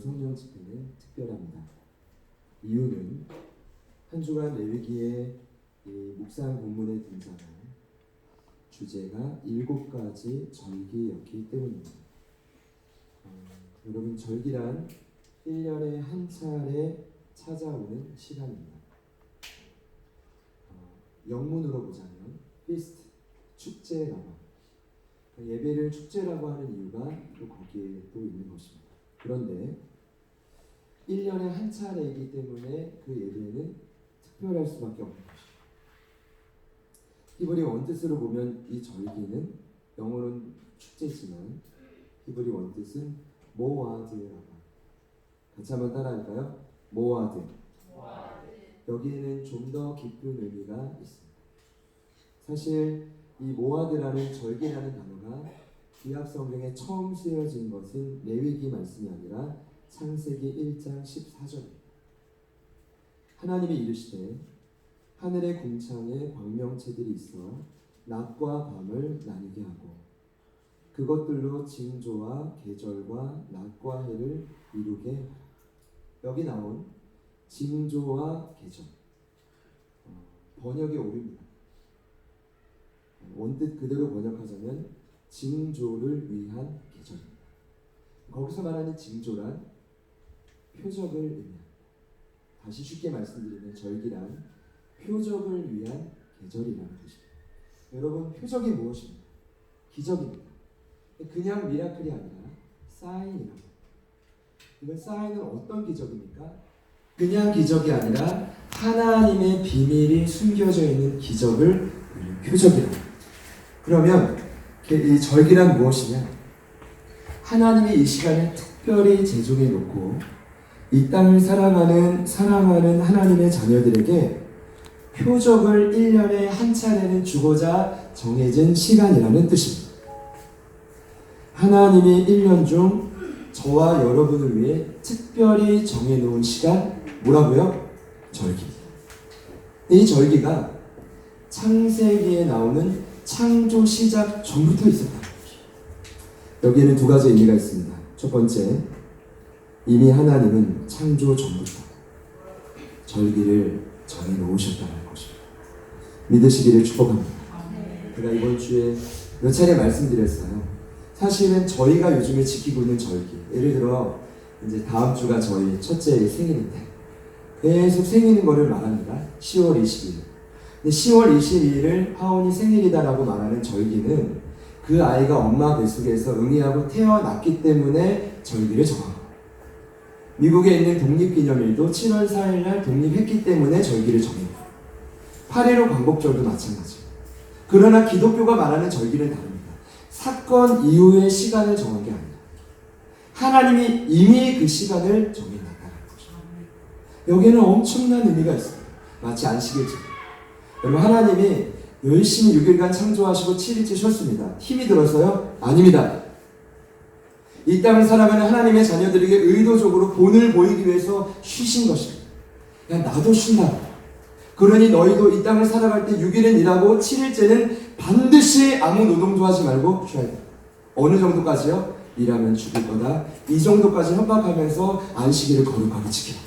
성령 집회는 특별합니다. 이유는 한 주간 레위기의 묵상 본문에 등장한 주제가 7가지 절기였기 때문입니다. 여러분, 절기란 1년에 한 차례 찾아오는 시간입니다. 영문으로 보자면 feast, 축제라고, 예배를 축제라고 하는 이유가 또 거기에 또 있는 것입니다. 그런데 1년에 한 차례이기 때문에 그 예배는 특별할 수밖에 없는 것입니다. 히브리 원뜻으로 보면 이 절기는 영어로는 축제지만 히브리 원뜻은 모아드라고 합니다. 같이 한번 따라할까요? 모아드. 여기에는 좀 더 깊은 의미가 있습니다. 사실 이 모아드라는 절기라는 단어가 구약 성경에 처음 쓰여진 것은 레위기 말씀이 아니라 창세기 1장 14절입니다. 하나님이 이르시되 하늘의 궁창에 광명체들이 있어 낮과 밤을 나누게 하고 그것들로 징조와 계절과 낮과 해를 이루게 하라. 여기 나온 징조와 계절, 번역이 오류입니다. 원뜻 그대로 번역하자면 징조를 위한 계절입니다. 거기서 말하는 징조란 표적을 의미합니다. 다시 쉽게 말씀드리면 절기란 표적을 위한 계절이라는 뜻입니다. 여러분, 표적이 무엇입니까? 기적입니다. 그냥 미라클이 아니라 사인이라고. 이건 사인은 어떤 기적입니까? 그냥 기적이 아니라 하나님의 비밀이 숨겨져 있는 기적을 표적이라고. 그러면 이 절기란 무엇이냐? 하나님이 이 시간을 특별히 제정해 놓고 이 땅을 사랑하는 하나님의 자녀들에게 표적을 1년에 한 차례는 주고자 정해진 시간이라는 뜻입니다. 하나님이 1년 중 저와 여러분을 위해 특별히 정해놓은 시간, 뭐라고요? 절기입니다. 이 절기가 창세기에 나오는 창조 시작 전부터 있었다. 여기에는 2가지 의미가 있습니다. 첫 번째, 이미 하나님은 창조 전부터 절기를 정해놓으셨다는 것입니다. 믿으시기를 축복합니다. 제가 이번 주에 몇 차례 말씀드렸어요. 사실은 저희가 요즘에 지키고 있는 절기, 예를 들어 이제 다음 주가 저희 첫째의 생일인데 계속 생일인 거를 말합니다. 10월 20일. 근데 10월 22일을 하온이 생일이다라고 말하는 절기는 그 아이가 엄마 뱃속에서 응이하고 태어났기 때문에 절기를 정합니다. 미국에 있는 독립기념일도 7월 4일 날 독립했기 때문에 절기를 정합니다. 8.15 광복절도 마찬가지입니다. 그러나 기독교가 말하는 절기는 다릅니다. 사건 이후의 시간을 정한 게 아니라 하나님이 이미 그 시간을 정해놨다는 것입니다. 여기에는 엄청난 의미가 있습니다. 마치 안식일처럼. 여러분, 하나님이 열심히 6일간 창조하시고 7일째 쉬었습니다. 힘이 들어서요? 아닙니다. 이 땅을 살아가는 하나님의 자녀들에게 의도적으로 본을 보이기 위해서 쉬신 것입니다. 야, 나도 쉰다. 그러니 너희도 이 땅을 살아갈 때 6일은 일하고 7일째는 반드시 아무 노동도 하지 말고 쉬어야 돼. 어느 정도까지요? 일하면 죽을 거다. 이 정도까지 협박하면서 안식일을 거룩하게 지키라.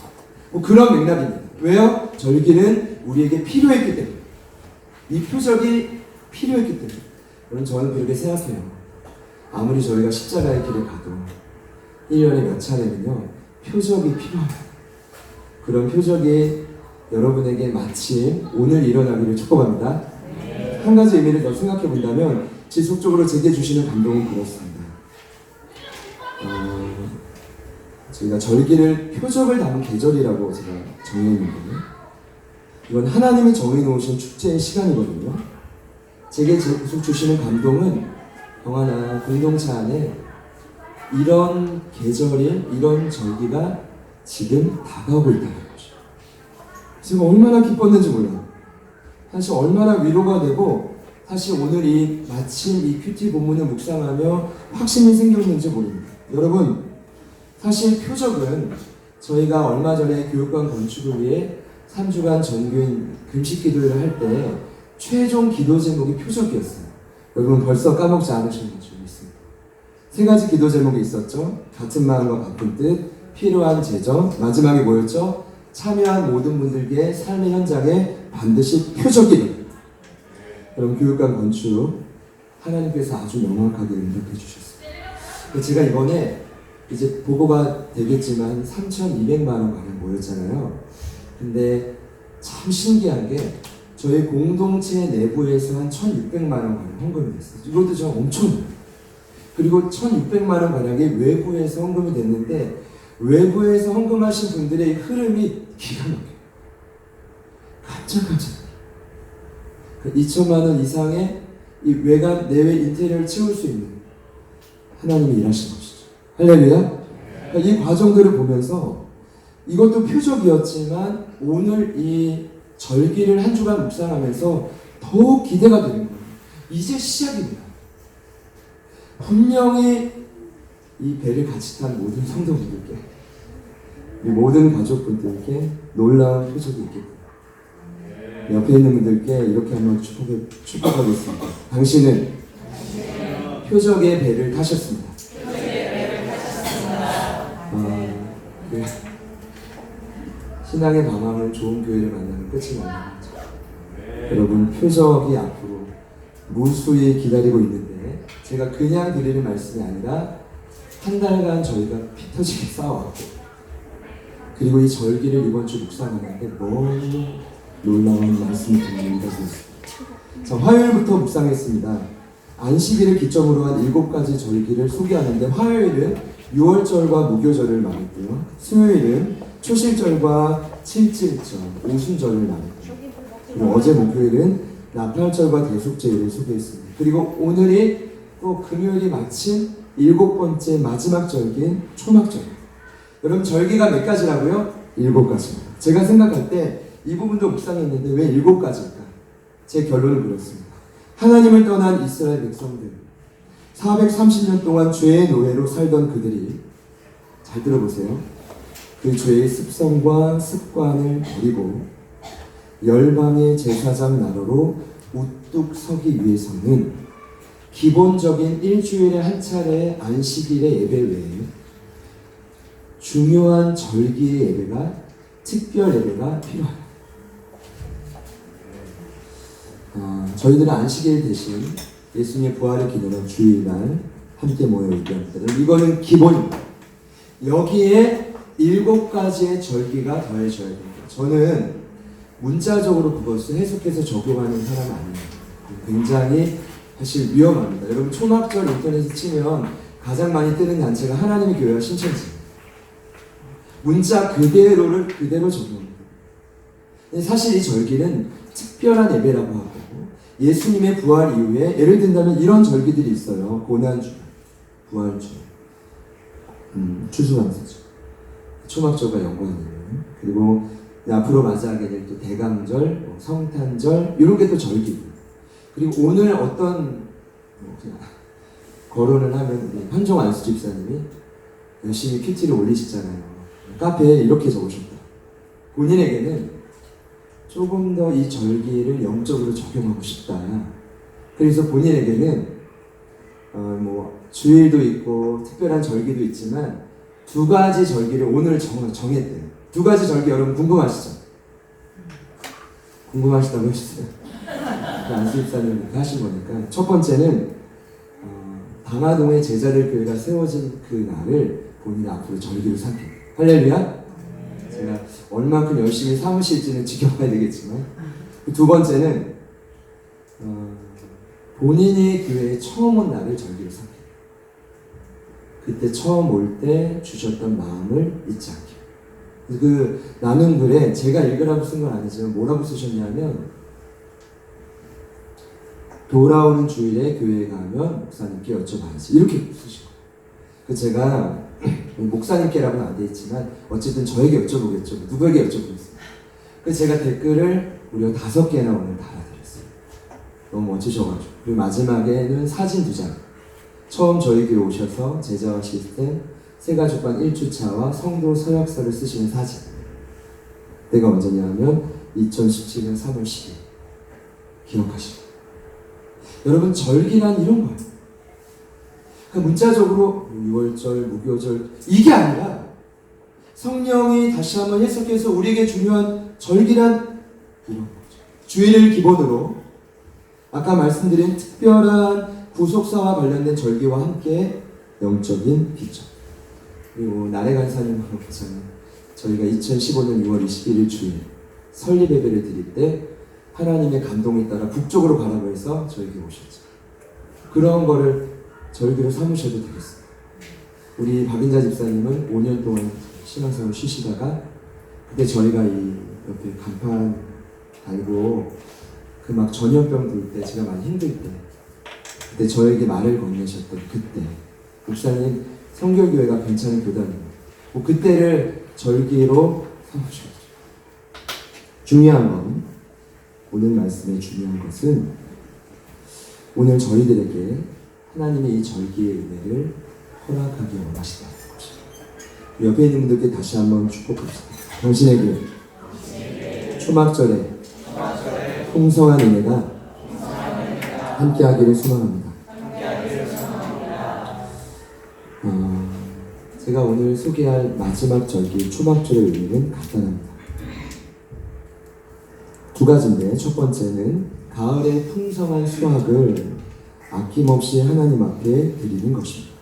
그런 맥락입니다. 왜요? 절기는 우리에게 필요했기 때문에. 이 표적이 필요했기 때문에. 여러분, 저는 그렇게 생각해요. 아무리 저희가 십자가의 길을 가도 1년에 몇 차례는요, 표적이 필요합니다. 그런 표적이 여러분에게 마침 오늘 일어나기를 축복합니다. 한 가지 의미를 더 생각해 본다면 지속적으로 제게 주시는 감동은 그렇습니다. 저희가 절기를 표적을 담은 계절이라고 제가 정해있는데요. 이건 하나님이 정해놓으신 축제의 시간이거든요. 제게 계속 주시는 감동은 영화나 공동체 안에 이런 계절이, 이런 절기가 지금 다가오고 있다는 거죠. 제가 얼마나 기뻤는지 몰라요. 사실 얼마나 위로가 되고, 사실 오늘 마침 이 큐티 본문을 묵상하며 확신이 생겼는지 모릅니다. 여러분, 사실 표적은 저희가 얼마 전에 교육관 건축을 위해 3주간 전교인 금식 기도를 할 때 최종 기도 제목이 표적이었어요. 여러분 벌써 까먹지 않으신 줄 믿습니다. 3가지 기도 제목이 있었죠. 같은 마음과 같은 뜻, 필요한 재정, 마지막에 뭐였죠? 참여한 모든 분들께 삶의 현장에 반드시 표적이. 여러분, 교육관 건축 하나님께서 아주 명확하게 응답해 주셨어요. 제가 이번에 이제 보고가 되겠지만 3,200만 원 가량 모였잖아요. 근데 참 신기한 게 저희 공동체 내부에서 한 1,600만 원 가량 헌금이 됐어요. 이것도 좀 엄청나요. 그리고 1,600만 원 가량이 외부에서 헌금이 됐는데, 외부에서 헌금하신 분들의 흐름이 기가 막혀요. 깜짝깜짝. 2천만 원 이상의 이 외관, 내외 인테리어를 채울 수 있는 하나님이 일하신 것이죠. 할렐루야. 그러니까 이 과정들을 보면서 이것도 표적이었지만 오늘 이 절기를 한 주간 묵상하면서 더욱 기대가 되는 거예요. 이제 시작입니다. 분명히 이 배를 같이 탄 모든 성도분들께, 이 모든 가족분들께 놀라운 표적이 있겠구나. 옆에 있는 분들께 이렇게 한번 축복하겠습니다. 당신은 표적의 배를 타셨습니다. 신앙의 방황은 좋은 교회를 만나는 끝이 아닙니다. 여러분, 표적이 앞으로 무수히 기다리고 있는데, 제가 그냥 드리는 말씀이 아니라 한 달간 저희가 피 터지게 싸워왔고, 그리고 이 절기를 이번 주 묵상하는데 너무 놀라운 말씀이 드립니다. 자, 화요일부터 묵상했습니다. 안식일을 기점으로 한 7가지 절기를 소개하는데, 화요일은 6월절과 무교절을 말했고요. 수요일은 초실절과 칠칠절, 오순절을 말했고요. 그리고 어제 목요일은 나팔절과 대속제일을 소개했습니다. 그리고 오늘이 또 금요일이 마침 7번째 마지막 절기인 초막절. 여러분, 절기가 몇 가지라고요? 7가지입니다. 제가 생각할 때 이 부분도 묵상했는데 왜 7가지일까? 제 결론을 그렸습니다. 하나님을 떠난 이스라엘 백성들, 430년 동안 죄의 노예로 살던 그들이, 잘 들어보세요, 그 죄의 습성과 습관을 버리고 열방의 제사장 나라로 우뚝 서기 위해서는 기본적인 일주일에 한 차례 안식일의 예배 외에 중요한 절기의 예배가, 특별 예배가 필요하다. 저희들은 안식일 대신 예수님의 부활을 기념한 주일날 함께 모여 있습니다. 이거는 기본입니다. 여기에 7가지의 절기가 더해져야 됩니다. 저는 문자적으로 그것을 해석해서 적용하는 사람은 아니에요. 굉장히 사실 위험합니다. 여러분, 초막절 인터넷에 치면 가장 많이 뜨는 단체가 하나님의 교회와 신천지. 문자 그대로 적용합니다. 사실 이 절기는 특별한 예배라고 하고, 예수님의 부활 이후에 예를 든다면 이런 절기들이 있어요. 고난주, 부활주, 추수감사절, 초막절과 연관이 있는, 그리고 앞으로 맞이하게 될 또 대강절, 성탄절, 이런 게 또 절기고, 그리고 오늘 어떤 거론을 하면 현종 안수 집사님이 열심히 PT를 올리시잖아요. 카페에 이렇게 적으셨다. 본인에게는 조금 더 이 절기를 영적으로 적용하고 싶다. 그래서 본인에게는 주일도 있고 특별한 절기도 있지만 2가지 절기를 오늘 정했대요. 2가지 절기 여러분 궁금하시죠? 궁금하시다고 하셨어요. 안수입사님 그렇게 하신 거니까. 첫 번째는 당하동에 제자들 교회가 세워진 그 날을 본인이 앞으로 절기로 삼겠다. 할렐루야. 제가 얼만큼 열심히 삼으실지는 지켜봐야 되겠지만, 2번째는 본인이 교회에 처음 온 날을 절기로 삼겠다. 그때 처음 올 때 주셨던 마음을 잊지 않게. 그 나눈 글에 제가 읽으라고 쓴 건 아니지만 뭐라고 쓰셨냐면, 돌아오는 주일에 교회에 가면 목사님께 여쭤봐야지, 이렇게 쓰신 거예요. 그 제가 목사님께라고는 안 돼 있지만 어쨌든 저에게 여쭤보겠죠. 누구에게 여쭤보겠어요. 그래서 제가 댓글을 무려 5개나 오늘 달아드렸어요. 너무 멋지셔가지고. 그리고 마지막에는 사진 2장. 처음 저희 교회 오셔서 제자와 시스템, 새가족관 1주차와 성도 서약서를 쓰시는 사진. 그때가 언제냐면 2017년 3월 10일. 기억하시죠? 여러분, 절기란 이런 거예요. 문자적으로 6월절, 무교절, 이게 아니라 성령이 다시 한번 해석해서 우리에게 중요한 절기란 이런 거죠. 주일을 기본으로 아까 말씀드린 특별한 구속사와 관련된 절기와 함께 영적인 비전. 그리고 나래 간사님께서는 저희가 2015년 6월 21일 주일 설립 예배를 드릴 때 하나님의 감동에 따라 북쪽으로 가라고 해서 저에게 오셨죠. 그런 거를 절기로 삼으셔도 되겠습니다. 우리 박인자 집사님은 5년 동안 신앙생활 쉬시다가 그때 저희가 이 옆에 간판 달고 그 막 전염병 돌 때 제가 많이 힘들 때 그때 저에게 말을 건네셨던 그때 목사님 성결교회가 괜찮은 교단이에요. 그때를 절기로 삼으셨죠. 중요한 건 오늘 말씀의 중요한 것은 오늘 저희들에게 하나님의 이 절기의 은혜를 허락하기 원하시다는 것입니다. 옆에 있는 분들께 다시 한번 축복합시다. 당신에게 초막절에 풍성한 은혜가 함께하기를 소망합니다. 제가 오늘 소개할 마지막 절기 초막절의 의미는 간단합니다. 두 가지인데 첫 번째는 가을의 풍성한 수확을 아낌없이 하나님 앞에 드리는 것입니다.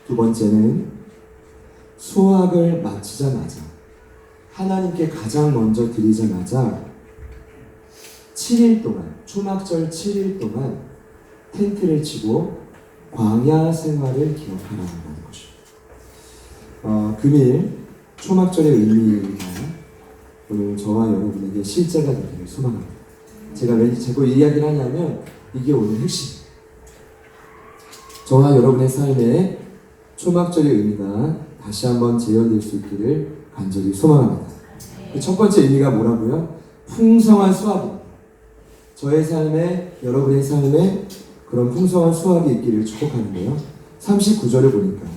두 번째는 수확을 마치자마자 하나님께 가장 먼저 드리자마자 7일 동안 초막절 7일 동안 텐트를 치고 광야 생활을 기억하라는 것입니다. 금일 초막절의 의미가 오늘 저와 여러분에게 실제가 되기를 소망합니다. 제가 왜 자꾸 이 이야기를 하냐면 이게 오늘 핵심. 저와 여러분의 삶에 초막절의 의미가 다시 한번 재현될 수 있기를 간절히 소망합니다. 그 첫 번째 의미가 뭐라고요? 풍성한 수확입니다. 저의 삶에, 여러분의 삶에 그런 풍성한 수확이 있기를 축복하는데요. 39절을 보니까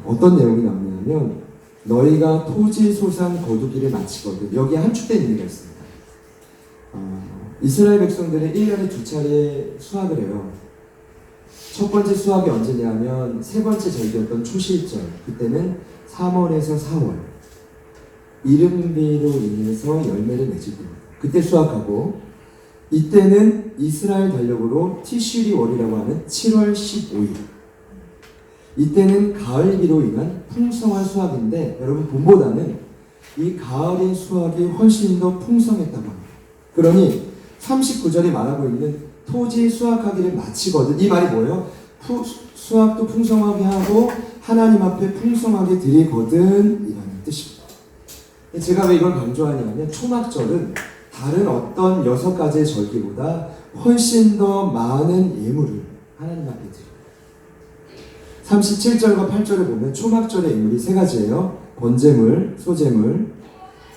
어떤 내용이 나오냐면 너희가 토지 소산 거두기를 마치거든. 여기에 함축된 의미가 있습니다. 이스라엘 백성들은 1년에 두 차례 수확을 해요. 첫 번째 수확이 언제냐면 세 번째 절기였던 초실절. 그때는 3월에서 4월. 이른비로 인해서 열매를 맺을 때입니다. 그때 수확하고 이때는 이스라엘 달력으로 티슈리 월이라고 하는 7월 15일. 이때는 가을비로 인한 풍성한 수확인데 여러분 봄보다는 이 가을의 수확이 훨씬 더 풍성했다고 합니다. 그러니 39절이 말하고 있는 토지 수확하기를 마치거든. 이 말이 뭐예요? 수확도 풍성하게 하고 하나님 앞에 풍성하게 드리거든 이라는 뜻입니다. 제가 왜 이걸 강조하냐면 초막절은 다른 어떤 6가지의 절기보다 훨씬 더 많은 예물을 하나님 앞에 드립니다. 37절과 8절을 보면 초막절의 예물이 3가지예요. 번제물, 소제물,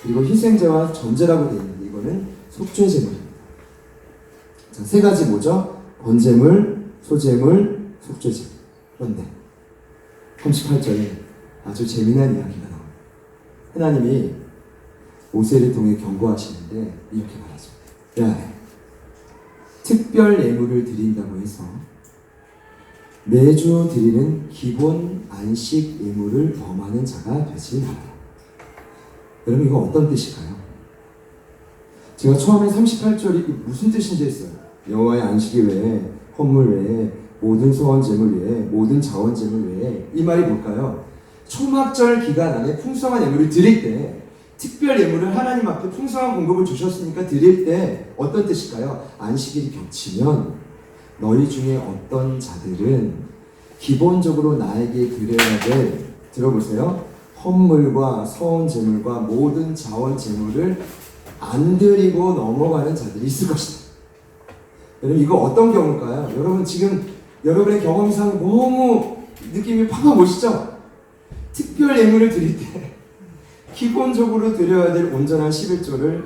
그리고 희생제와 전제라고 되어 있는데 이거는 속죄제물입니다. 자, 3가지 뭐죠? 번제물, 소제물, 속죄제물. 그런데 38절에 아주 재미난 이야기가 나옵니다. 하나님이 모세를 통해 경고하시는데 이렇게 말하죠. 야, 특별 예물을 드린다고 해서 매주 드리는 기본 안식 예물을 범하는 자가 되지 마라. 여러분 이거 어떤 뜻일까요? 제가 처음에 38절이 무슨 뜻인지 했어요. 여호와의 안식일 외에 헌물 외에 모든 소원 제물 외에 모든 자원 제물 외에 이 말이 뭘까요? 초막절 기간 안에 풍성한 예물을 드릴 때 특별 예물을 하나님 앞에 풍성한 공급을 주셨으니까 드릴 때 어떤 뜻일까요? 안식일이 겹치면 너희 중에 어떤 자들은 기본적으로 나에게 드려야 될, 들어보세요, 헌물과 서원 제물과 모든 자원 제물을 안 드리고 넘어가는 자들이 있을 것이다. 여러분 이거 어떤 경우일까요? 여러분 지금 여러분의 경험상 너무 느낌이 팍팍 오시죠? 특별 예물을 드릴 때 기본적으로 드려야 될 온전한 11조를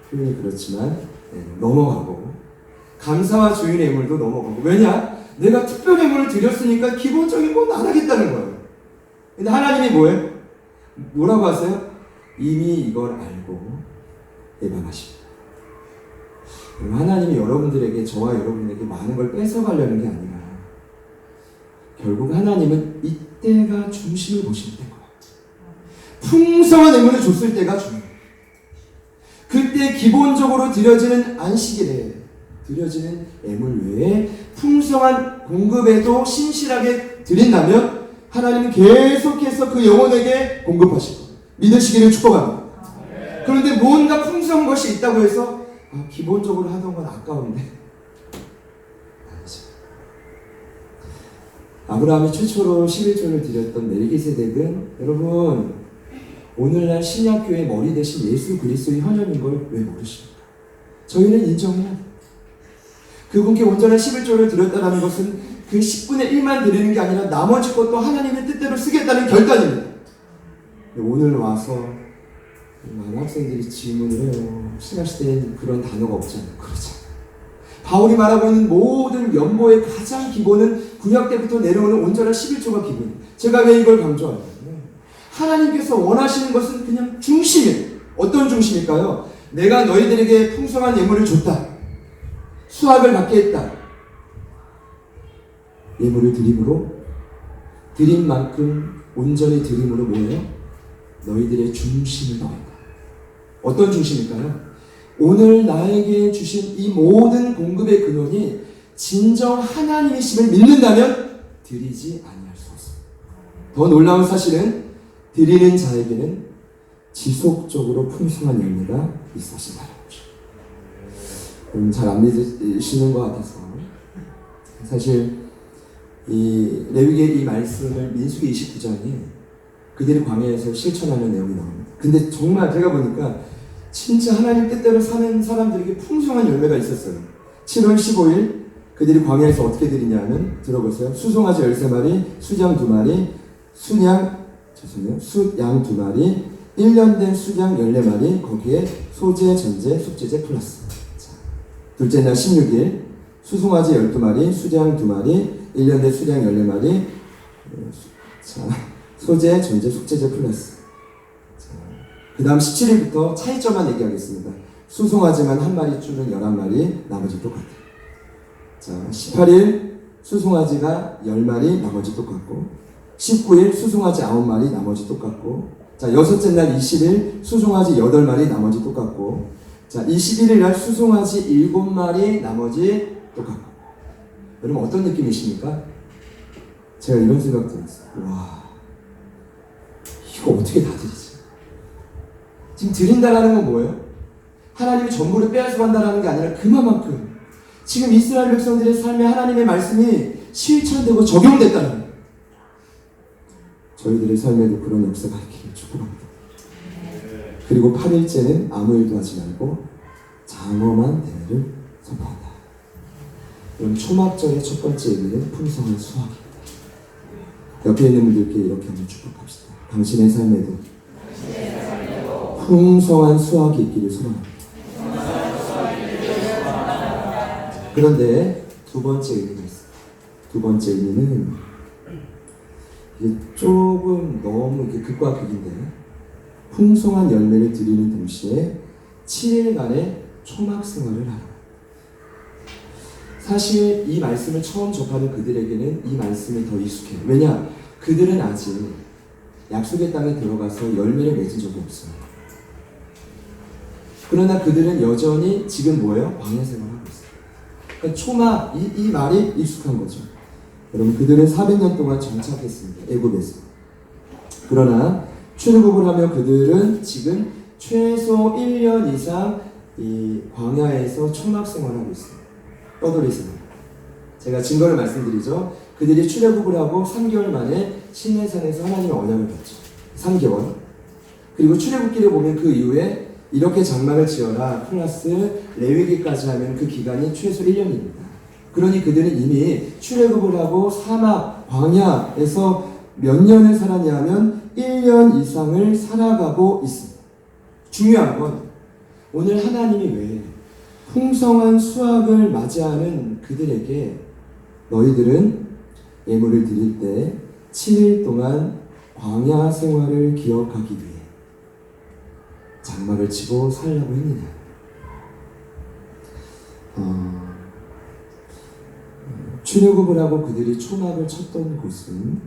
표현이 그렇지만 넘어가고 감사와 주일의 예물도 넘어가고. 왜냐? 내가 특별 예물을 드렸으니까 기본적인 건 안 하겠다는 거예요. 근데 하나님이 뭐예요? 뭐라고 하세요? 이미 이걸 알고 예방하십니다. 하나님이 여러분들에게, 저와 여러분에게 많은 걸 뺏어가려는 게 아니라 결국 하나님은 이때 그때가 중심을 보실 때고 풍성한 예물을 줬을 때가 중요해요. 그때 기본적으로 드려지는 안식일에 드려지는 예물 외에 풍성한 공급에도 신실하게 드린다면 하나님은 계속해서 그 영혼에게 공급하실 거예요. 믿으시기를 축복합니다. 그런데 뭔가 풍성한 것이 있다고 해서 기본적으로 하던 건 아까운데 아니죠. 아브라함이 최초로 11조를 드렸던 멜기세덱은 여러분 오늘날 신약교회의 머리 대신 예수 그리스도의 현현인 걸 왜 모르십니까? 저희는 인정해야 돼요. 그분께 온전한 11조를 드렸다는 것은 그 10분의 1만 드리는 게 아니라 나머지 것도 하나님의 뜻대로 쓰겠다는 결단입니다. 오늘 와서 많은 학생들이 질문을 해요. 신학시대엔 그런 단어가 없잖아요. 그렇잖아요. 바울이 말하고 있는 모든 연보의 가장 기본은 구약 때부터 내려오는 온전한 11조가 기본이에요. 제가 왜 이걸 강조하냐면 하나님께서 원하시는 것은 그냥 중심이에요. 어떤 중심일까요? 내가 너희들에게 풍성한 예물을 줬다. 수확을 받게 했다. 예물을 드림으로 드린 만큼 온전히 드림으로 뭐예요? 너희들의 중심을 더했다. 어떤 중심일까요? 오늘 나에게 주신 이 모든 공급의 근원이 진정 하나님이심을 믿는다면 드리지 아니할 수 없습니다. 더 놀라운 사실은 드리는 자에게는 지속적으로 풍성한 열매가 있으신다는 거죠. 잘 안 믿으시는 것 같아서 사실 이 레위기의 이 말씀을 민수기 29장에 그들이 광야에서 실천하는 내용이 나옵니다. 근데 정말 제가 보니까 진짜 하나님 뜻대로 사는 사람들에게 풍성한 열매가 있었어요. 7월 15일 그들이 광야에서 어떻게 드리냐면 들어보세요. 수송아지 13마리, 수장 2마리, 숫양 2마리, 1년 된 수장 14마리, 거기에 소재, 전제, 속재제 플러스. 자, 둘째 날 16일 수송아지 12마리, 수장 2마리, 1년 된 수장 14마리, 자, 소재, 전제, 속재제 플러스. 그 다음 17일부터 차이점만 얘기하겠습니다. 수송아지만 한 마리 줄은 11마리, 나머지 똑같아요. 자, 18일 수송아지가 10마리, 나머지 똑같고 19일 수송아지 9마리, 나머지 똑같고 자, 여섯째 날 20일 수송아지 8마리, 나머지 똑같고 자, 21일 날 수송아지 7마리, 나머지 똑같고 여러분 어떤 느낌이십니까? 제가 이런 생각 들었어요. 와, 이거 어떻게 다 드리지? 지금 드린다라는 건 뭐예요? 하나님이 전부를 빼앗아 간다는 게 아니라 그만큼 지금 이스라엘 백성들의 삶에 하나님의 말씀이 실천되고 적용됐다는 거예요. 저희들의 삶에도 그런 역사가 있기를 축복합니다. 그리고 8일째는 아무 일도 하지 말고 장엄한 대회를 선포한다. 그럼 초막절의 첫 번째 의미는 풍성한 수확입니다. 옆에 있는 분들께 이렇게 한번 축복합시다. 당신의 삶에도 풍성한 수확이 있기를 소망합니다. 그런데 두 번째 의미가 있습니다. 두 번째 의미는 이게 조금 너무 이렇게 극과 극인데 풍성한 열매를 드리는 동시에 7일간의 초막 생활을 하라. 사실 이 말씀을 처음 접하는 그들에게는 이 말씀이 더 익숙해요. 왜냐? 그들은 아직 약속의 땅에 들어가서 열매를 맺은 적이 없어요. 그러나 그들은 여전히 지금 뭐예요? 광야 생활을 하고 있어요. 그러니까 초막, 이 말이 익숙한 거죠. 여러분 그들은 400년 동안 정착했습니다. 애굽에서. 그러나 출애굽을 하며 그들은 지금 최소 1년 이상 이 광야에서 초막 생활을 하고 있습니다. 떠돌이 생활. 제가 증거를 말씀드리죠. 그들이 출애굽을 하고 3개월 만에 시내산에서 하나님의 언약을 받죠. 3개월. 그리고 출애굽기를 보면 그 이후에 이렇게 장막을 지어라 플러스 레위기까지 하면 그 기간이 최소 1년입니다. 그러니 그들은 이미 출애굽을 하고 사막, 광야에서 몇 년을 살았냐면 1년 이상을 살아가고 있습니다. 중요한 건 오늘 하나님이 왜 풍성한 수확을 맞이하는 그들에게 너희들은 예물을 드릴 때 7일 동안 광야 생활을 기억하기 위해 장막을 치고 살려고 했느냐? 출애굽을 하고 그들이 초막을 쳤던 곳은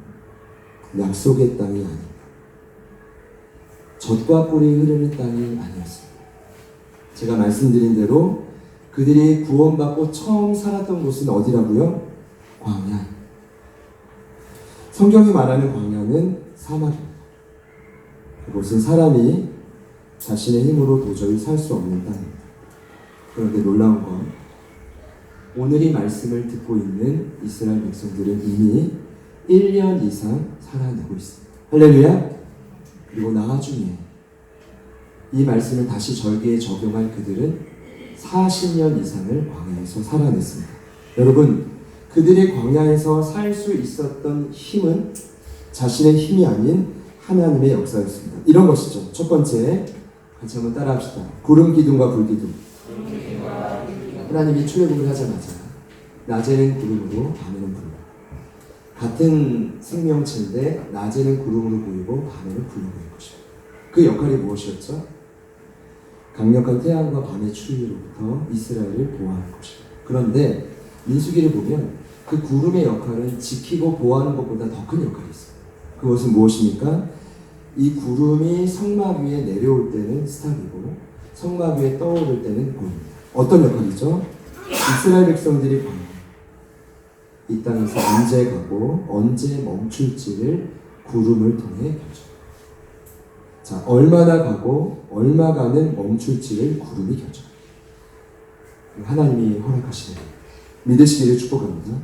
약속의 땅이 아닙니다. 젖과 꿀이 흐르는 땅이 아니었습니다. 제가 말씀드린 대로 그들이 구원받고 처음 살았던 곳은 어디라고요? 광야. 성경이 말하는 광야는 사막입니다. 그곳은 사람이 자신의 힘으로 도저히 살 수 없는 땅입니다. 그런데 놀라운 건 오늘 이 말씀을 듣고 있는 이스라엘 백성들은 이미 1년 이상 살아내고 있습니다. 할렐루야! 그리고 나중에 이 말씀을 다시 절기에 적용할 그들은 40년 이상을 광야에서 살아냈습니다. 여러분, 그들이 광야에서 살 수 있었던 힘은 자신의 힘이 아닌 하나님의 역사였습니다. 이런 것이죠. 첫 번째, 같이 한번 따라합시다. 구름 기둥과 불 기둥. 하나님이 출애굽을 하자마자 낮에는 구름으로 밤에는 불로, 같은 생명체인데 낮에는 구름으로 보이고 밤에는 불로 보일 것입니다. 그 역할이 무엇이었죠? 강력한 태양과 밤의 추위로부터 이스라엘을 보호하는 것입니다. 그런데 민수기를 보면 그 구름의 역할은 지키고 보호하는 것보다 더 큰 역할이 있어요. 그것은 무엇입니까? 이 구름이 성막 위에 내려올 때는 스탑이고 성막 위에 떠오를 때는 고입니다. 어떤 역할이죠? 이스라엘 백성들이 이 땅에서 언제 가고 언제 멈출지를 구름을 통해 결정. 자, 얼마나 가고 얼마간은 멈출지를 구름이 결정. 하나님이 허락하시는 믿으시기를 축복합니다.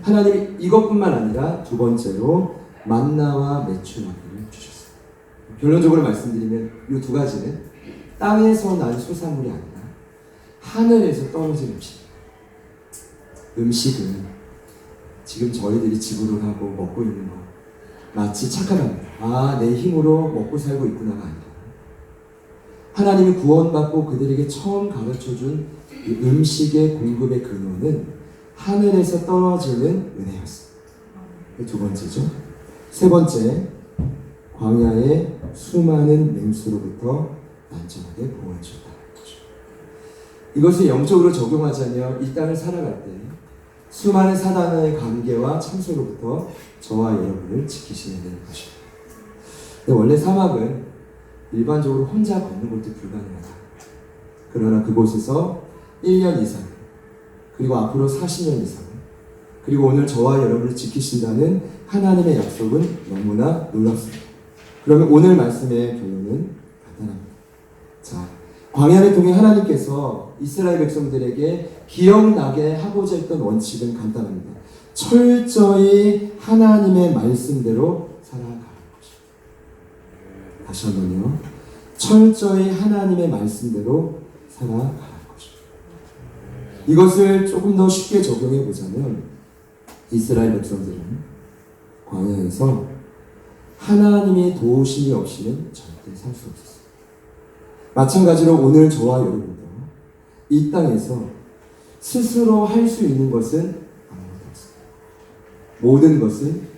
하나님이 이것뿐만 아니라 두 번째로 만나와 메추라기를 주셨어요. 결론적으로 말씀드리면 이 두 가지는 땅에서 난 소산물이 아니라 하늘에서 떨어진 음식입니다. 음식은 지금 저희들이 지불을 하고 먹고 있는 거 마치 착각합니다. 아, 내 힘으로 먹고 살고 있구나가 아니라 하나님이 구원받고 그들에게 처음 가르쳐준 이 음식의 공급의 근원은 하늘에서 떨어지는 은혜였습니다. 두 번째죠. 세 번째, 광야의 수많은 맹수로부터 안전하게 보호해 주었다는 거죠. 이것을 영적으로 적용하자면 이 땅을 살아갈 때 수많은 사단의 관계와 참소로부터 저와 여러분을 지키시면 되는 것입니다. 근데 원래 사막은 일반적으로 혼자 걷는 것도 불가능하다. 그러나 그곳에서 1년 이상, 그리고 앞으로 40년 이상, 그리고 오늘 저와 여러분을 지키신다는 하나님의 약속은 너무나 놀랍습니다. 그러면 오늘 말씀의 결론은 간단합니다. 자, 광야를 통해 하나님께서 이스라엘 백성들에게 기억나게 하고자 했던 원칙은 간단합니다. 철저히 하나님의 말씀대로 살아가는 것입니다. 다시 한번요. 철저히 하나님의 말씀대로 살아가는 것입니다. 이것을 조금 더 쉽게 적용해 보자면 이스라엘 백성들은 광야에서 하나님의 도우심이 없이는 절대 살 수 없었습니다. 마찬가지로 오늘 저와 여러분도 이 땅에서 스스로 할 수 있는 것은 아무것도 없습니다. 모든 것은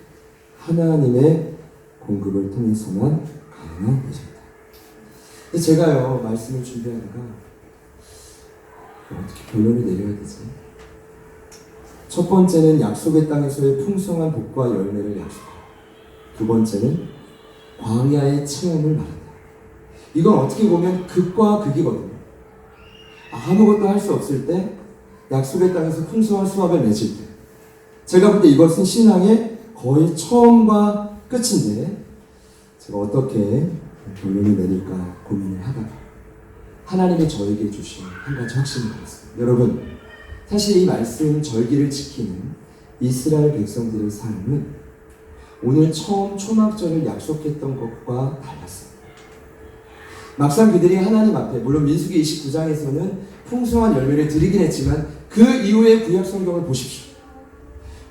하나님의 공급을 통해서만 가능한 것입니다. 제가요, 말씀을 준비하다가 어떻게 결론을 내려야 되지? 첫 번째는 약속의 땅에서의 풍성한 복과 열매를 약속하고, 두 번째는 광야의 체험을 말한다. 이건 어떻게 보면 극과 극이거든요. 아무것도 할 수 없을 때, 약속의 땅에서 풍성한 수확을 맺을 때, 제가 볼 때 이것은 신앙의 거의 처음과 끝인데, 제가 어떻게 결론을 내릴까 고민을 하다가 하나님이 저에게 주신 한 가지 확신을 받았습니다. 여러분, 사실 이 말씀 절기를 지키는 이스라엘 백성들의 삶은 오늘 처음 초막절을 약속했던 것과 달랐습니다. 막상 그들이 하나님 앞에, 물론 민수기 29장에서는 풍성한 열매를 드리긴 했지만 그 이후의 구약 성경을 보십시오.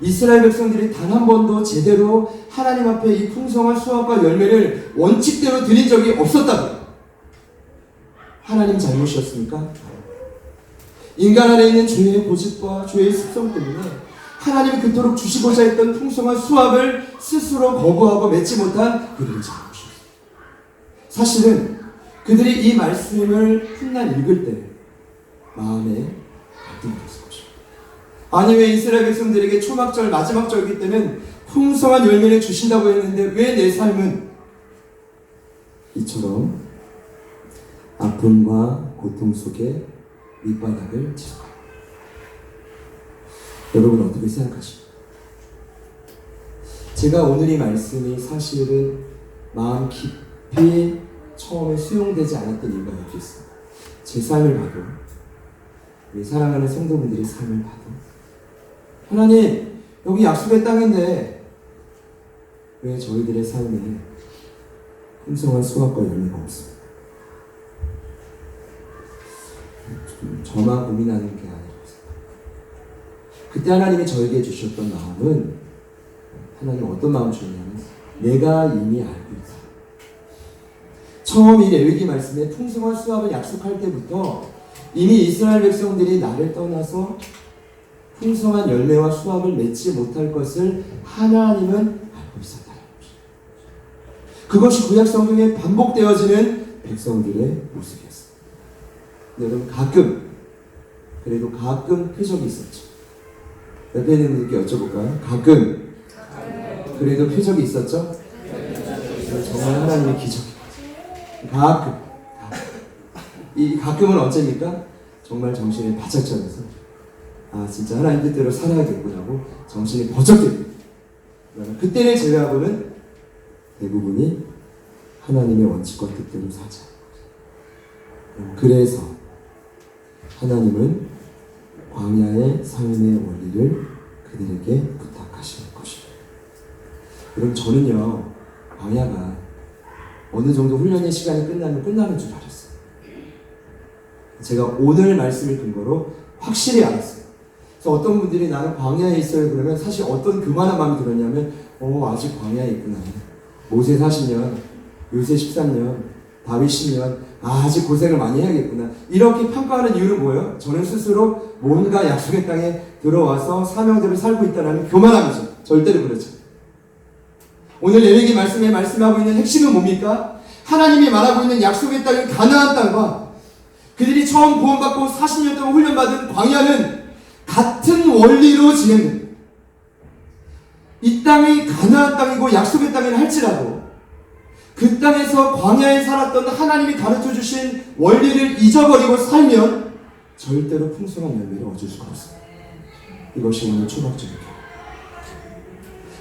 이스라엘 백성들이 단 한 번도 제대로 하나님 앞에 이 풍성한 수확과 열매를 원칙대로 드린 적이 없었다고요. 하나님 잘못이었습니까? 인간 안에 있는 죄의 고집과 죄의 습성 때문에 하나님이 그토록 주시고자 했던 풍성한 수확을 스스로 거부하고 맺지 못한 그들의 잘못이었습니다. 사실은 그들이 이 말씀을 훗날 읽을 때 마음에 갈등이 있었을 것입니다. 아니, 왜 이스라엘 백성들에게 초막절 마지막 절기 때는 풍성한 열매를 주신다고 했는데 왜 내 삶은 이처럼 아픔과 고통 속에 밑바닥을 치를까? 여러분 어떻게 생각하십니까? 제가 오늘 이 말씀이 사실은 마음 깊이 처음에 수용되지 않았던 이유가 여기 있습니다. 제 삶을 봐도, 우리 사랑하는 성도분들의 삶을 봐도, 하나님 여기 약속의 땅인데 왜 저희들의 삶에 풍성한 수확과 열매가 없습니까? 저만 고민하는 게 아니라 그때 하나님이 저에게 주셨던 마음은, 하나님 어떤 마음을 주냐면 내가 이미 알고 있다. 처음 이 레위기 말씀에 풍성한 수확을 약속할 때부터 이미 이스라엘 백성들이 나를 떠나서 풍성한 열매와 수확을 맺지 못할 것을 하나님은 알고 있었다. 그것이 구약 성경에 반복되어지는 백성들의 모습이었습니다. 여러분 그래도 가끔 표적이 있었죠. 옆에 있는 분들께 여쭤볼까요? 가끔 그래도 표적이 있었죠? 정말 하나님의 기적이에요. 가끔. 이 가끔은 언제입니까? 정말 정신이 바짝 차려서 진짜 하나님 뜻대로 살아야겠구나고 정신이 버쩍 들고, 그때를 제외하고는 대부분이 하나님의 원칙과 뜻대로 살자. 그래서 하나님은 광야의 삶의 원리를 그들에게 부탁하시는 것입니다. 그럼 저는요, 광야가 어느 정도 훈련의 시간이 끝나면 끝나는 줄 알았어요. 제가 오늘 말씀을 근거로 확실히 알았어요. 그래서 어떤 분들이 나는 광야에 있어요 그러면 사실 어떤 교만한 마음이 들었냐면 아직 광야에 있구나. 모세 40년, 요새 13년, 다윗 10년, 아직 고생을 많이 해야겠구나. 이렇게 평가하는 이유는 뭐예요? 저는 스스로 뭔가 약속의 땅에 들어와서 사명대로 살고 있다는 교만함이죠. 절대로 그렇죠. 오늘 레위기 말씀에 말씀하고 있는 핵심은 뭡니까? 하나님이 말하고 있는 약속의 땅인 가나안 땅과 그들이 처음 구원받고 40년 동안 훈련받은 광야는 같은 원리로 진행됩니다. 이 땅이 가나안 땅이고 약속의 땅이라 할지라도 그 땅에서 광야에 살았던 하나님이 가르쳐주신 원리를 잊어버리고 살면 절대로 풍성한 열매를 얻을 수가 없습니다. 이것이 오늘 초막절입니다.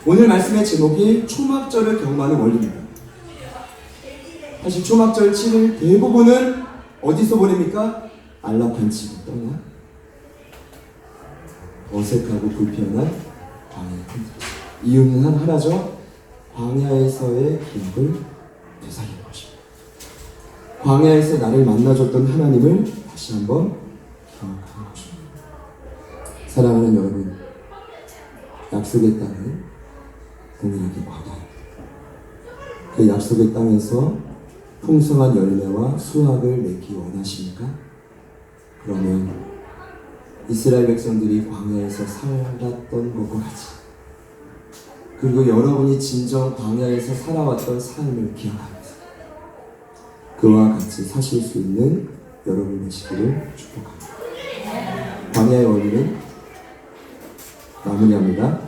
오늘 말씀의 제목이 초막절을 경험하는 원리입니다. 사실 초막절 7일 대부분은 어디서 보냅니까? 안락한 집을 떠나 어색하고 불편한 광야의 흔들. 이유는 하나죠. 광야에서의 기억을 되살리는 것입니다. 광야에서 나를 만나줬던 하나님을 다시 한번 기억하는 것입니다. 사랑하는 여러분, 약속의 땅은 동일하게 광야입니다. 그 약속의 땅에서 풍성한 열매와 수확을 맺기 원하십니까? 그러면 이스라엘 백성들이 광야에서 살았던 것과 같이, 그리고 여러분이 진정 광야에서 살아왔던 삶을 기억하면서 그와 같이 사실 수 있는 여러분 되시기를 축복합니다. 광야의 원리는 마무리합니다.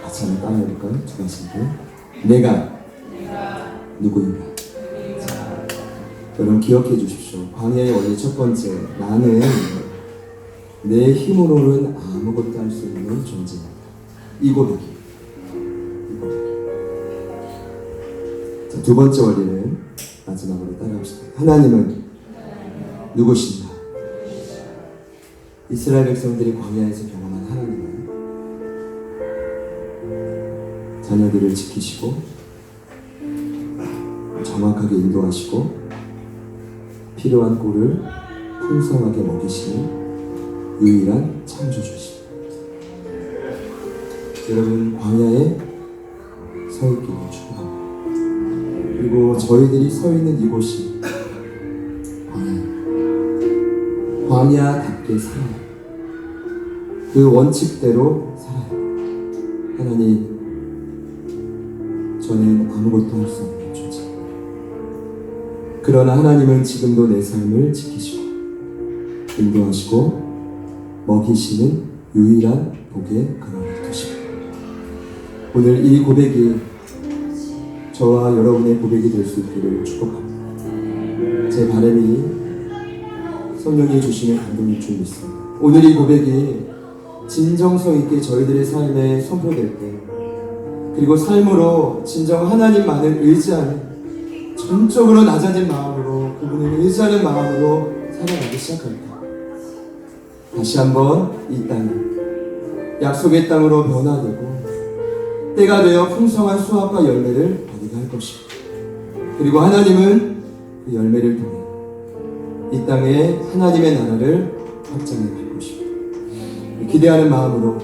같이 한번 따라해볼까요? 두 가지인데, 내가 누구인가? 여러분 기억해 주십시오. 광야의 원리 첫 번째, 나는 내 힘으로는 아무것도 할 수 없는 존재입니다. 이 고백이. 자, 두 번째 원리는 마지막으로 따라합시다. 하나님은 누구신가? 이스라엘 백성들이 광야에서 경험한 하나님은 자녀들을 지키시고 정확하게 인도하시고 필요한 꼴을 풍성하게 먹이시는 유일한 창조주십니다. 여러분 광야에 서 있기를 축복합니다. 그리고 저희들이 서 있는 이곳이 광야답게 살아요. 그 원칙대로 살아요. 하나님, 저는 아무것도 할 수 없는 존재. 그러나 하나님은 지금도 내 삶을 지키시고 인도하시고 먹이시는 유일한 복의 근원이 되십니다. 오늘 이 고백이 저와 여러분의 고백이 될 수 있기를 축복합니다. 제 바람이 성령이 주시는 감동일 줄 믿습니다. 오늘 이 고백이 진정성 있게 저희들의 삶에 선포될 때, 그리고 삶으로 진정 하나님만을 의지하는, 전적으로 낮아진 마음으로 그분을 의지하는 마음으로 살아가기 시작합니다. 다시 한번 이 땅이 약속의 땅으로 변화되고 때가 되어 풍성한 수확과 열매를 받게 할 것입니다. 그리고 하나님은 그 열매를 통해 이 땅에 하나님의 나라를 확장해 갈 것입니다. 기대하는 마음으로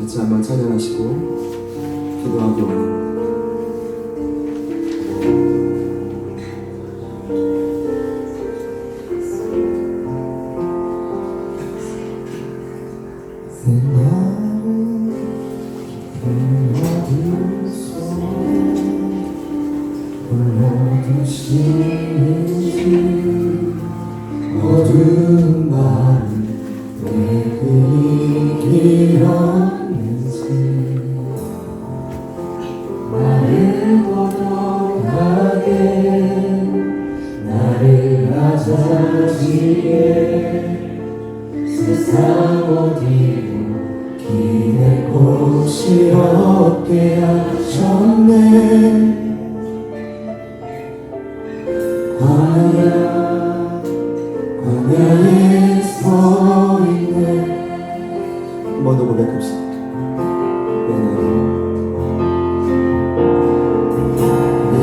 같이 한번 찬양하시고 기도하기 원합니다. 어두운 마음 왜 그리 길었는지 나를 고독하게 나를 낮아지게 세상 어디로 기댈 곳이 없게 하셨네. 광야에 서 있네. 한 번 더 고백합시다. 내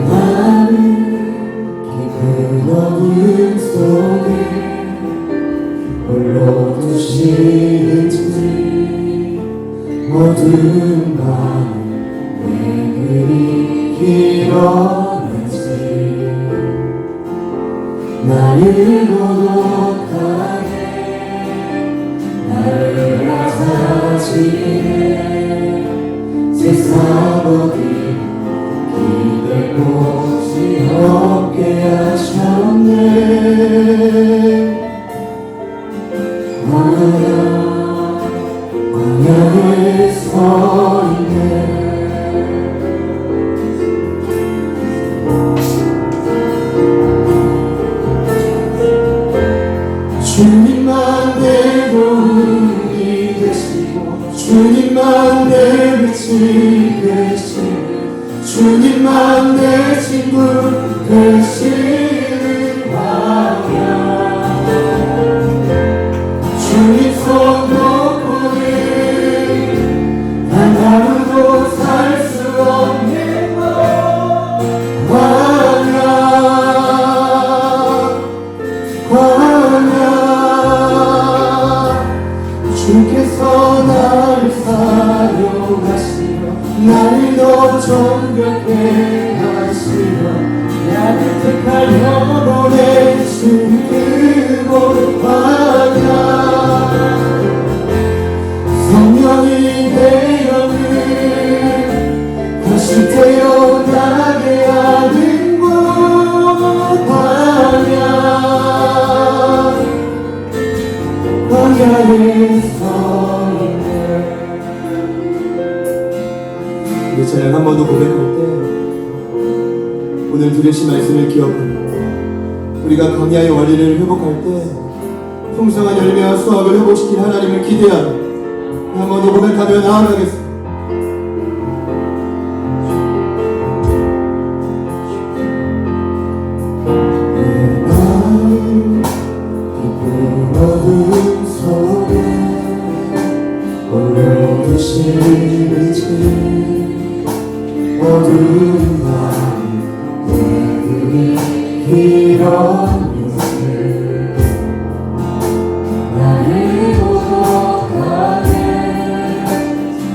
나를 깊은 어둠 속에 홀로 두시는지 어두운 밤 왜 그리 길었는지 나를 고독하게 나를 낮아지게 세상 어디 기댈 곳이 없게 하셨네. 광야에 서 있네. 주님만 내 도움이 되시고 주님만 내 빛이 되시고 주님만 내 친구 되시는 광야. 주님 손 놓고는 단 하루도 살 수 없는 광야. 주께서 나를 사용하시며 나를 더 정결케 하시며 나를 택하여 보내신 그곳 광야. 성령이 되어는 다시 태어나게 하는 곳 광야. 광야에 서 있네. 우리 찬양 한 번 더 고백할 때 오늘 들으신 말씀을 기억하고 우리가 광야의 원리를 회복할 때 풍성한 열매와 수확을 회복시킬 하나님을 기대하며 한 번 더 고백하며 나아가겠습니다. 어둠 속에 홀로 두시는지 어두운 밤 왜 그리 길었는지 나를 고독하게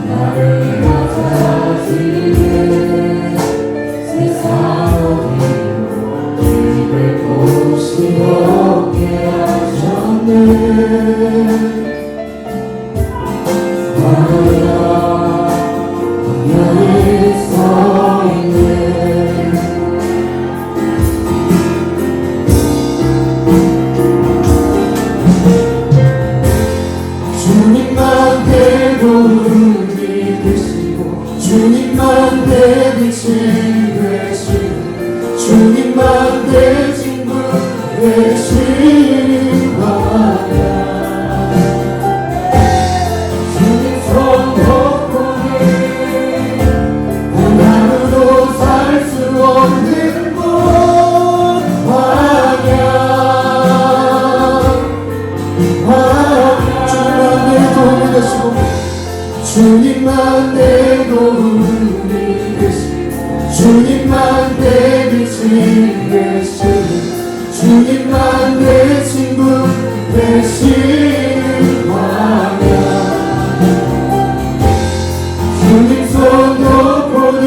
나를 낮아지게 세상 어디로 기댈 곳이 없게 하셨네. 광야에 서 있네. 내 친구 되시는 광야 주님 손 놓고는 단 하루도 살 수 없는 곳 광야 주님만 내 도움이 되시고 주님만 내 도움이 되시고 주님만 내 빛이 되시고 주님만 내 친구 되시는 광야 주님 손 놓고는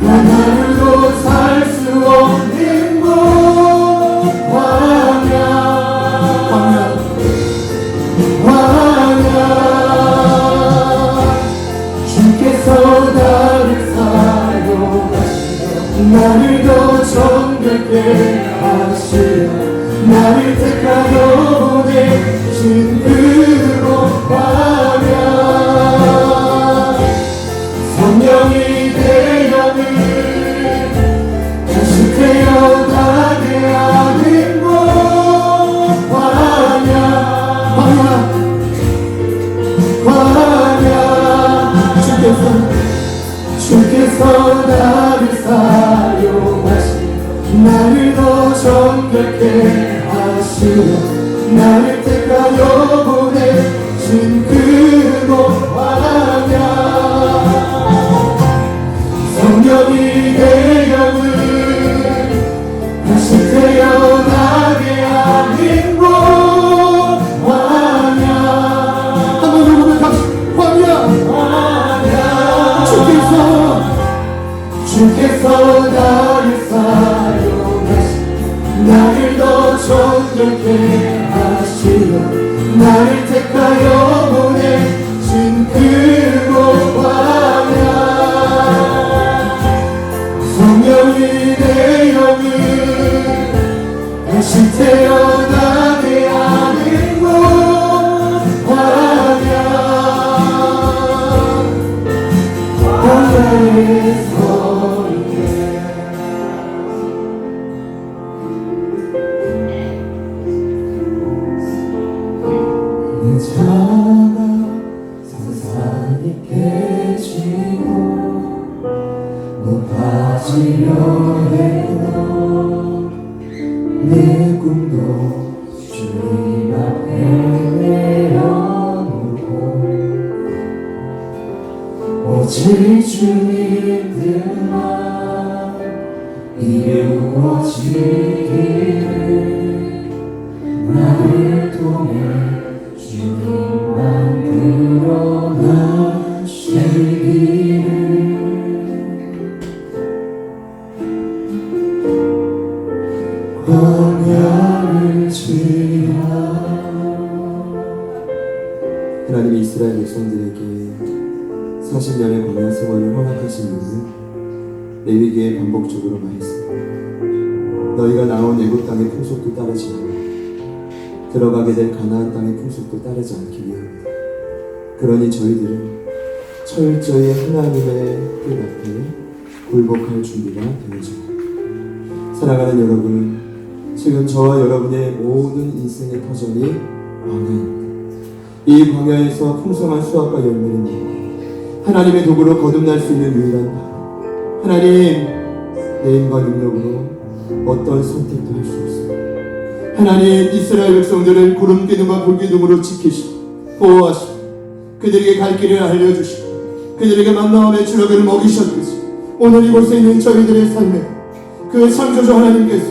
단 하루도 살 수 없는 곳 광야 주께서 나를 사용하시며 나를 더 정결케 하시며 나를 택하여 보내신 그곳 광야 성령이 내 영을 다시 태어나게 하는 곳 광야 주께서 나를 사용하시며 나를 더 정결케 하시며 나를 택하여 보내신 그곳 광야 성령이 내 영을 다시 태어나게 하는 곳 광야 한번 부르면 광야 주께서 나를 사용하시며 나를 더 정결케 하시며 나를 택하여 보내신 그곳 광야 성령이 내 영을 다시 태어나게 하는 곳 광야에서 내 자가 산산이 깨지고 높아지려 해도 내 꿈도 주님 앞에 내어놓고 오직 주님들만 이루어지기를 나를 통해 주님만 드러나시기를 광야를 지나 하나님이 이스라엘 백성들에게 40년의 광야 생활을 허락하신 이유는 레위기에 반복적으로 말했습니다. 너희가 나온 애굽 땅의 풍속도 따르지 않고 들어가게 될 가나안 땅의 풍속도 따르지 않기 위함입니다. 그러니 저희들은 철저히 하나님의 뜻 앞에 굴복할 준비가 되어져. 사랑하는 여러분, 지금 저와 여러분의 모든 인생의 터전이 광야입니다. 이 광야에서 풍성한 수확과 열매를 맺고 하나님의 도구로 거듭날 수 있는 유일한 방. 하나님, 내 힘과 능력으로 어떤 선택도 할 수 없습니다. 하나님, 이스라엘 백성들을 구름 기둥과 불 기둥으로 지키시고 보호하시고 그들에게 갈 길을 알려주시고 그들에게 만나함의 주력을 먹이셨듯이 오늘 이곳에 있는 저희들의 삶에 그 창조주 하나님께서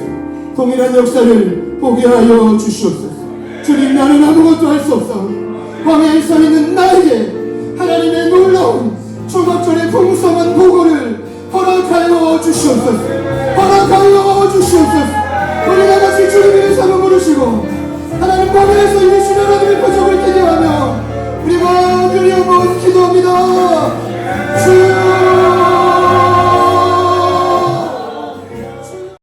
동일한 역사를 보게 하여 주시옵소서. 주님, 나는 아무것도 할 수 없사오니 광야에 서 있는 나에게 하나님의 놀라운 초막절의 풍성한 보고를 허락하여 주시옵소서. 허락하여 주시옵소서. 우리 다같이 주님의 이름을 부르시고 하나님 광야에서